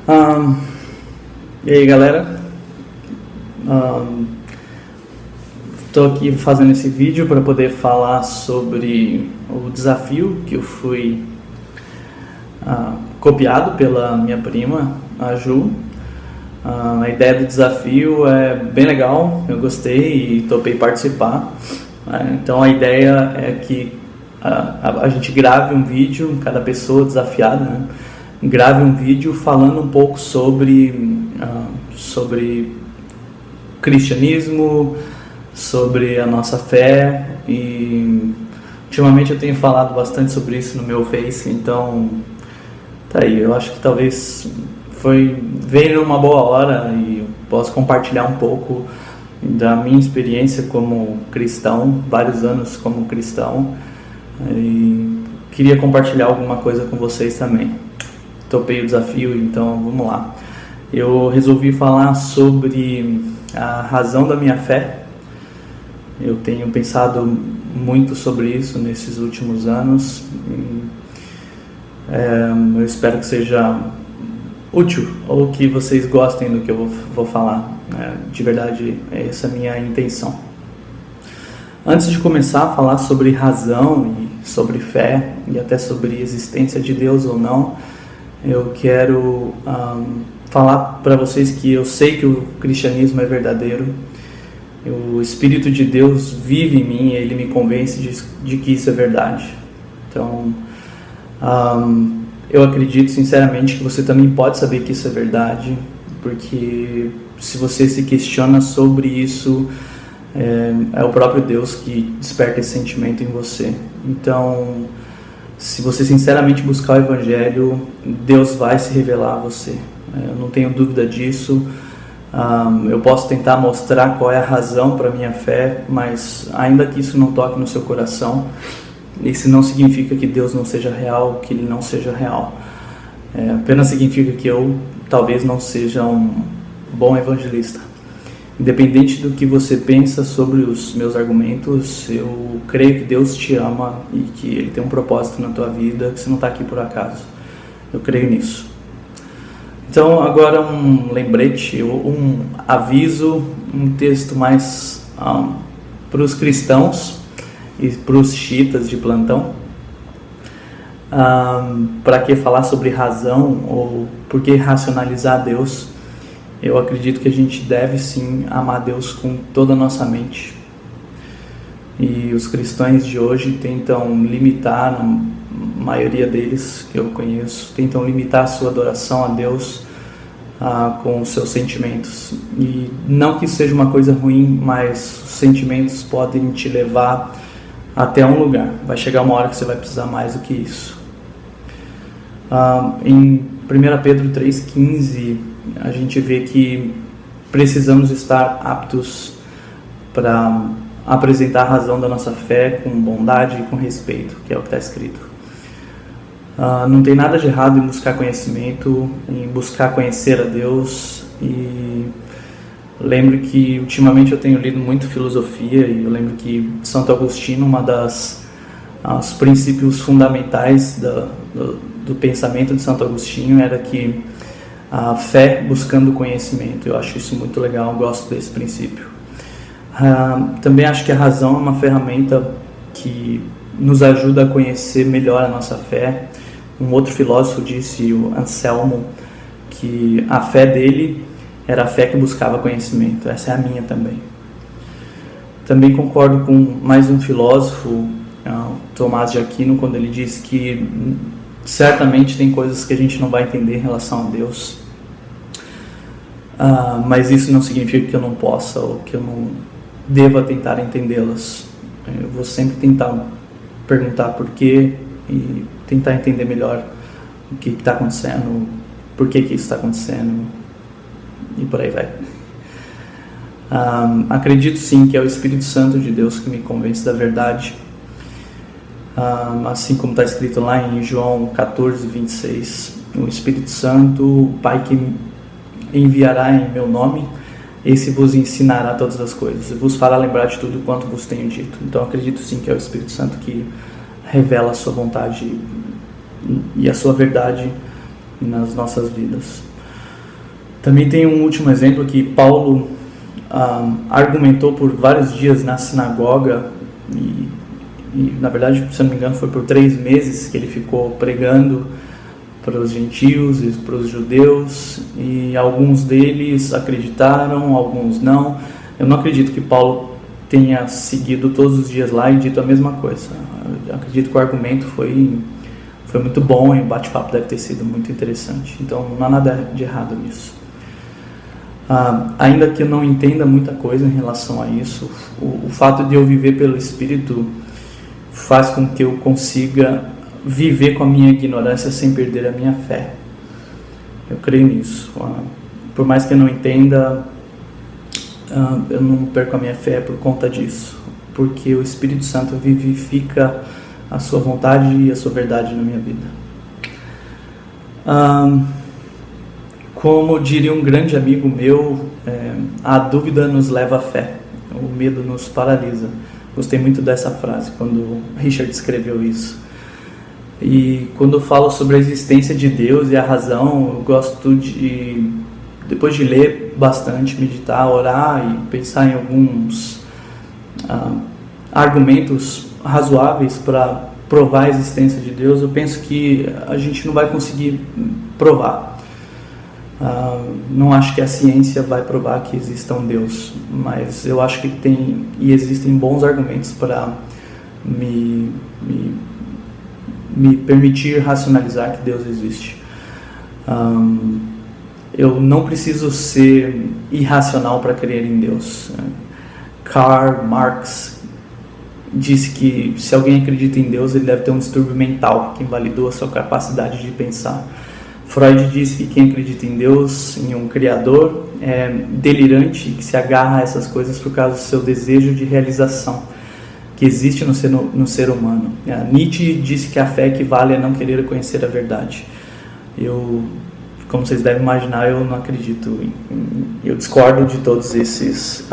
Ahn, e aí, galera, estou aqui fazendo esse vídeo para poder falar sobre o desafio que eu fui copiado pela minha prima, a Ju. A ideia do desafio é bem legal, eu gostei e topei participar. Então a ideia é que a gente grave um vídeo, cada pessoa desafiada, né? Grave um vídeo falando um pouco sobre cristianismo, sobre a nossa fé. E ultimamente eu tenho falado bastante sobre isso no meu Face, então tá aí, eu acho que talvez veio numa boa hora e eu posso compartilhar um pouco da minha experiência como cristão, vários anos como cristão, e queria compartilhar alguma coisa com vocês também. Topei o desafio, então vamos lá. Eu resolvi falar sobre a razão da minha fé. Eu tenho pensado muito sobre isso nesses últimos anos. Eu espero que seja útil ou que vocês gostem do que eu vou falar. De verdade, essa é a minha intenção. Antes de começar a falar sobre razão e sobre fé e até sobre existência de Deus ou não, eu quero falar para vocês que eu sei que o cristianismo é verdadeiro. O Espírito de Deus vive em mim e Ele me convence de que isso é verdade. Então, eu acredito sinceramente que você também pode saber que isso é verdade, porque se você se questiona sobre isso, é o próprio Deus que desperta esse sentimento em você. Então, se você sinceramente buscar o Evangelho, Deus vai se revelar a você. Eu não tenho dúvida disso. Eu posso tentar mostrar qual é a razão para a minha fé, mas ainda que isso não toque no seu coração, isso não significa que Deus não seja real, que Ele não seja real. Apenas significa que eu talvez não seja um bom evangelista. Independente do que você pensa sobre os meus argumentos, eu creio que Deus te ama e que Ele tem um propósito na tua vida, que você não está aqui por acaso. Eu creio nisso. Então, agora um lembrete, um aviso, um texto mais para os cristãos e para os xiitas de plantão. Para que falar sobre razão ou por que racionalizar Deus? Eu acredito que a gente deve sim amar Deus com toda a nossa mente. E os cristãos de hoje tentam limitar, a maioria deles que eu conheço, tentam limitar a sua adoração a Deus com os seus sentimentos. E não que isso seja uma coisa ruim, mas os sentimentos podem te levar até um lugar. Vai chegar uma hora que você vai precisar mais do que isso. Em 1 Pedro 3,15, a gente vê que precisamos estar aptos para apresentar a razão da nossa fé com bondade e com respeito, que é o que está escrito. Não tem nada de errado em buscar conhecimento, em buscar conhecer a Deus. E lembro que ultimamente eu tenho lido muito filosofia, e eu lembro que Santo Agostinho, os princípios fundamentais do pensamento de Santo Agostinho era que a fé buscando conhecimento. Eu acho isso muito legal, gosto desse princípio. Também acho que a razão é uma ferramenta que nos ajuda a conhecer melhor a nossa fé. Um outro filósofo disse, o Anselmo, que a fé dele era a fé que buscava conhecimento. Essa é a minha também. Também concordo com mais um filósofo, Tomás de Aquino, quando ele diz que certamente tem coisas que a gente não vai entender em relação a Deus, mas isso não significa que eu não possa ou que eu não deva tentar entendê-las. Eu vou sempre tentar perguntar por quê e tentar entender melhor o que está acontecendo, por que isso está acontecendo e por aí vai. Acredito sim que é o Espírito Santo de Deus que me convence da verdade. Assim como está escrito lá em João 14:26, o Espírito Santo, o Pai que enviará em meu nome, esse vos ensinará todas as coisas, e vos fará lembrar de tudo quanto vos tenho dito. Então acredito sim que é o Espírito Santo que revela a sua vontade e a sua verdade nas nossas vidas. Também tem um último exemplo que Paulo argumentou por vários dias na sinagoga e na verdade, se eu não me engano, foi por 3 meses que ele ficou pregando para os gentios e para os judeus, e alguns deles acreditaram, alguns não. Eu não acredito que Paulo tenha seguido todos os dias lá e dito a mesma coisa. Eu acredito que o argumento foi muito bom e o bate-papo deve ter sido muito interessante. Então não há nada de errado nisso. Ainda que eu não entenda muita coisa em relação a isso, o fato de eu viver pelo Espírito faz com que eu consiga viver com a minha ignorância sem perder a minha fé. Eu creio nisso. Por mais que eu não entenda, eu não perco a minha fé por conta disso, porque o Espírito Santo vivifica a sua vontade e a sua verdade na minha vida. Como diria um grande amigo meu, a dúvida nos leva à fé, o medo nos paralisa. Gostei muito dessa frase quando Richard escreveu isso. E quando eu falo sobre a existência de Deus e a razão, eu gosto de, depois de ler bastante, meditar, orar e pensar em alguns argumentos razoáveis para provar a existência de Deus, eu penso que a gente não vai conseguir provar. Não acho que a ciência vai provar que exista um Deus, mas eu acho que tem e existem bons argumentos para me permitir racionalizar que Deus existe. Eu não preciso ser irracional para crer em Deus. Karl Marx disse que se alguém acredita em Deus, ele deve ter um distúrbio mental que invalidou a sua capacidade de pensar. Freud disse que quem acredita em Deus, em um Criador, é delirante, que se agarra a essas coisas por causa do seu desejo de realização que existe no ser humano. Nietzsche disse que a fé equivale a não querer conhecer a verdade. Como vocês devem imaginar, eu não acredito, eu discordo de todos esses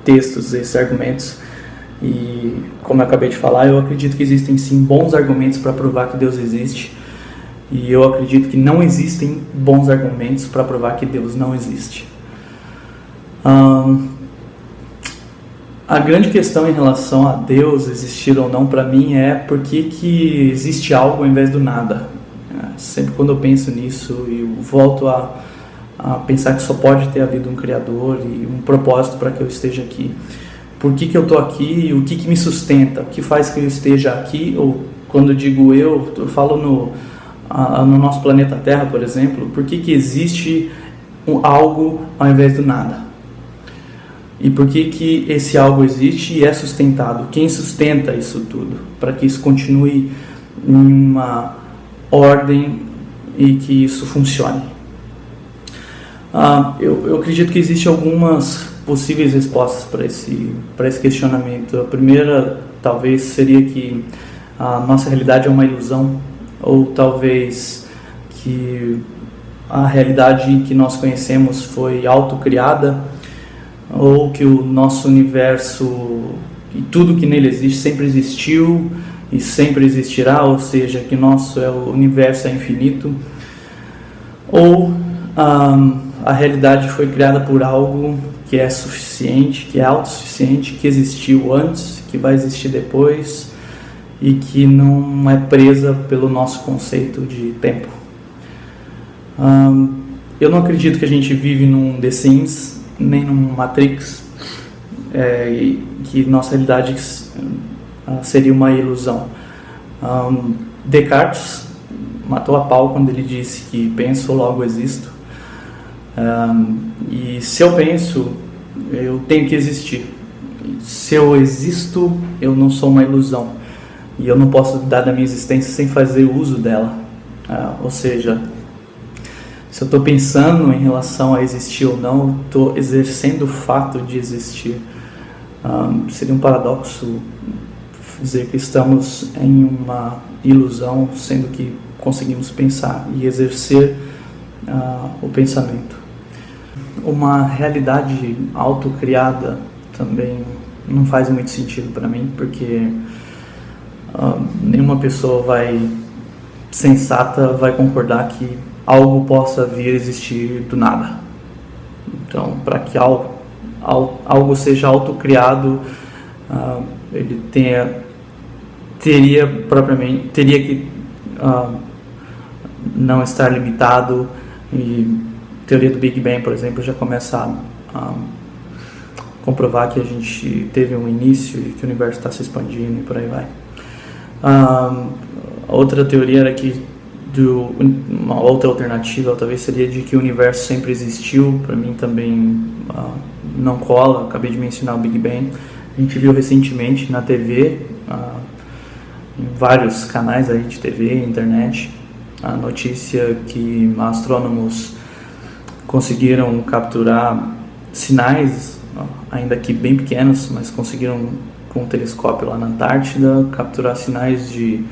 textos, esses argumentos, e como eu acabei de falar, eu acredito que existem sim bons argumentos para provar que Deus existe, e eu acredito que não existem bons argumentos para provar que Deus não existe. A grande questão em relação a Deus existir ou não para mim é por que existe algo ao invés do nada. Sempre quando eu penso nisso, eu volto a pensar que só pode ter havido um Criador e um propósito para que eu esteja aqui. Por que eu estou aqui? O que me sustenta? O que faz que eu esteja aqui? Ou quando eu digo eu falo no nosso planeta Terra, por exemplo, por que existe algo ao invés do nada? E por que esse algo existe e é sustentado? Quem sustenta isso tudo? Para que isso continue em uma ordem e que isso funcione. Eu acredito que existem algumas possíveis respostas para esse questionamento. A primeira, talvez, seria que a nossa realidade é uma ilusão, ou talvez que a realidade que nós conhecemos foi autocriada, ou que o nosso universo e tudo que nele existe sempre existiu e sempre existirá, ou seja, que nosso universo é infinito, ou a realidade foi criada por algo que é suficiente, que é autossuficiente, que existiu antes, que vai existir depois e que não é presa pelo nosso conceito de tempo. Eu não acredito que a gente vive num The Sims, nem num Matrix, e que nossa realidade seria uma ilusão. Descartes matou a pau quando ele disse que penso, logo existo. E se eu penso, eu tenho que existir. Se eu existo, eu não sou uma ilusão. E eu não posso dar da minha existência sem fazer uso dela. Ou seja, se eu estou pensando em relação a existir ou não, eu estou exercendo o fato de existir. Seria um paradoxo dizer que estamos em uma ilusão, sendo que conseguimos pensar e exercer o pensamento. Uma realidade autocriada também não faz muito sentido para mim, porque nenhuma pessoa sensata vai concordar que algo possa vir a existir do nada. Então, para que algo seja autocriado, ele teria que não estar limitado, e a teoria do Big Bang, por exemplo, já começa a comprovar que a gente teve um início e que o universo está se expandindo e por aí vai. Outra teoria era que uma outra alternativa talvez seria de que o universo sempre existiu. Para mim também não cola. Acabei de mencionar o Big Bang. A gente viu recentemente na TV, em vários canais aí de TV, internet, a notícia que astrônomos conseguiram capturar sinais, ainda que bem pequenos, mas conseguiram com um telescópio lá na Antártida capturar sinais que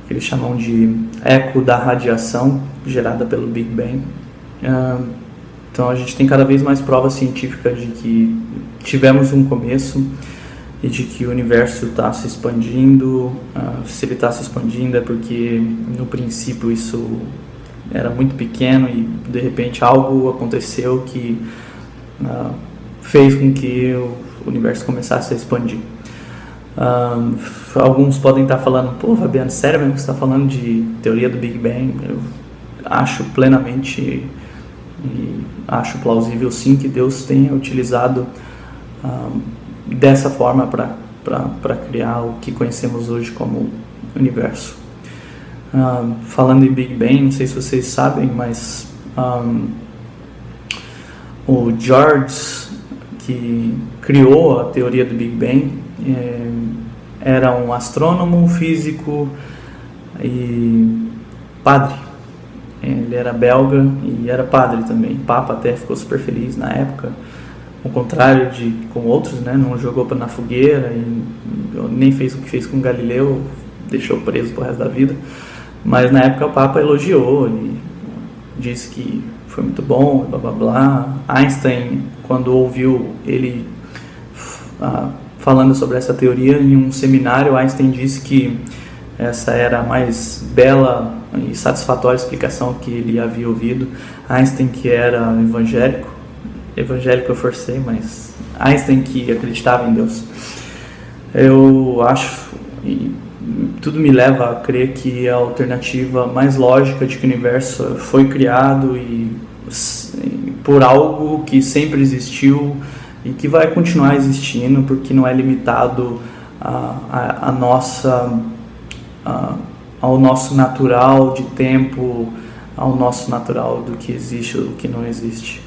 eles chamam de eco da radiação gerada pelo Big Bang. Então a gente tem cada vez mais prova científica de que tivemos um começo e de que o universo está se expandindo. Se ele está se expandindo é porque no princípio isso era muito pequeno e de repente algo aconteceu que fez com que o universo começasse a expandir. Alguns podem estar falando, pô, Fabiano, sério mesmo que você está falando de teoria do Big Bang? Eu acho plenamente e acho plausível sim que Deus tenha utilizado dessa forma para criar o que conhecemos hoje como universo. Falando em Big Bang, não sei se vocês sabem, mas o George, que criou a teoria do Big Bang, era um astrônomo, físico e padre. Ele era belga e era padre também. O Papa até ficou super feliz na época, ao contrário de com outros, né? Não jogou na fogueira e nem fez o que fez com Galileu, deixou preso pro resto da vida. Mas na época o Papa elogiou e disse que foi muito bom, blá blá blá. Einstein, quando ouviu ele falando sobre essa teoria em um seminário, Einstein disse que essa era a mais bela e satisfatória explicação que ele havia ouvido. Einstein, que era evangélico eu forcei, mas Einstein, que acreditava em Deus. Eu acho, e tudo me leva a crer que a alternativa mais lógica de que o universo foi criado e por algo que sempre existiu e que vai continuar existindo, porque não é limitado ao nosso natural de tempo, ao nosso natural do que existe ou do que não existe.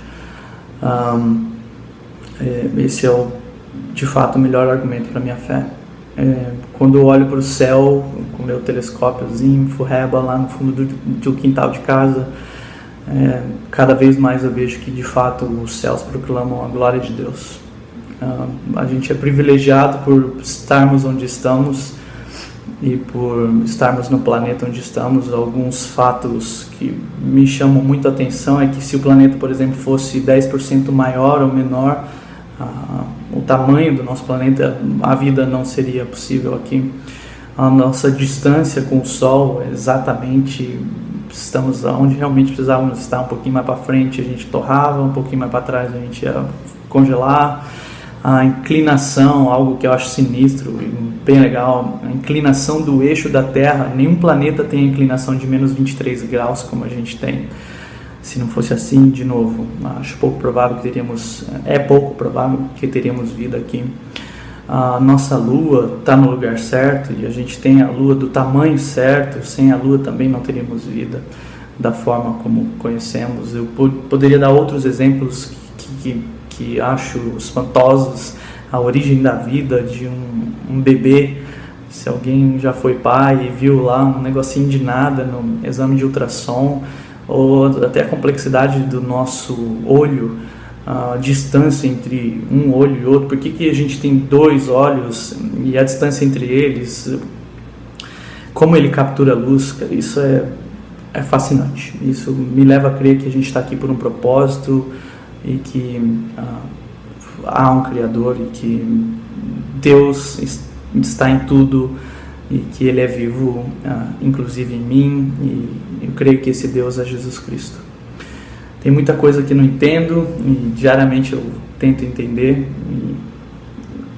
Esse é de fato o melhor argumento para minha fé. Quando eu olho para o céu com meu telescópiozinho, furreba lá no fundo do quintal de casa, cada vez mais eu vejo que de fato os céus proclamam a glória de Deus. A gente é privilegiado por estarmos onde estamos e por estarmos no planeta onde estamos. Alguns fatos que me chamam muito a atenção é que se o planeta, por exemplo, fosse 10% maior ou menor, o tamanho do nosso planeta, a vida não seria possível aqui. A nossa distância com o Sol é exatamente, estamos onde realmente precisávamos estar. Um pouquinho mais para frente a gente torrava, um pouquinho mais para trás a gente ia congelar. A inclinação, algo que eu acho sinistro e bem legal, a inclinação do eixo da Terra, nenhum planeta tem a inclinação de menos 23 graus como a gente tem. Se não fosse assim, de novo, acho pouco provável que teríamos vida aqui. A nossa Lua está no lugar certo e a gente tem a Lua do tamanho certo. Sem a Lua também não teríamos vida da forma como conhecemos. Eu poderia dar outros exemplos que acho espantosos. A origem da vida de um bebê. Se alguém já foi pai e viu lá um negocinho de nada no exame de ultrassom, ou até a complexidade do nosso olho, a distância entre um olho e outro, por que a gente tem dois olhos e a distância entre eles, como ele captura a luz, isso é fascinante. Isso me leva a crer que a gente está aqui por um propósito e que há um Criador e que Deus está em tudo e que Ele é vivo, inclusive em mim, e eu creio que esse Deus é Jesus Cristo. Tem muita coisa que não entendo e diariamente eu tento entender. E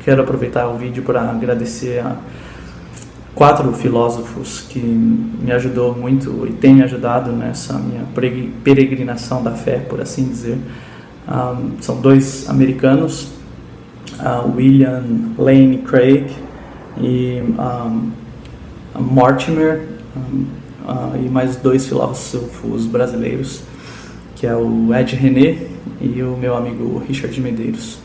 quero aproveitar o vídeo para agradecer a 4 filósofos que me ajudou muito e têm me ajudado nessa minha peregrinação da fé, por assim dizer. São 2 americanos, William Lane Craig e Mortimer, e mais 2 filósofos brasileiros, que é o Ed René e o meu amigo Richard Medeiros.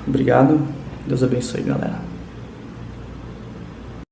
Obrigado, Deus abençoe, galera.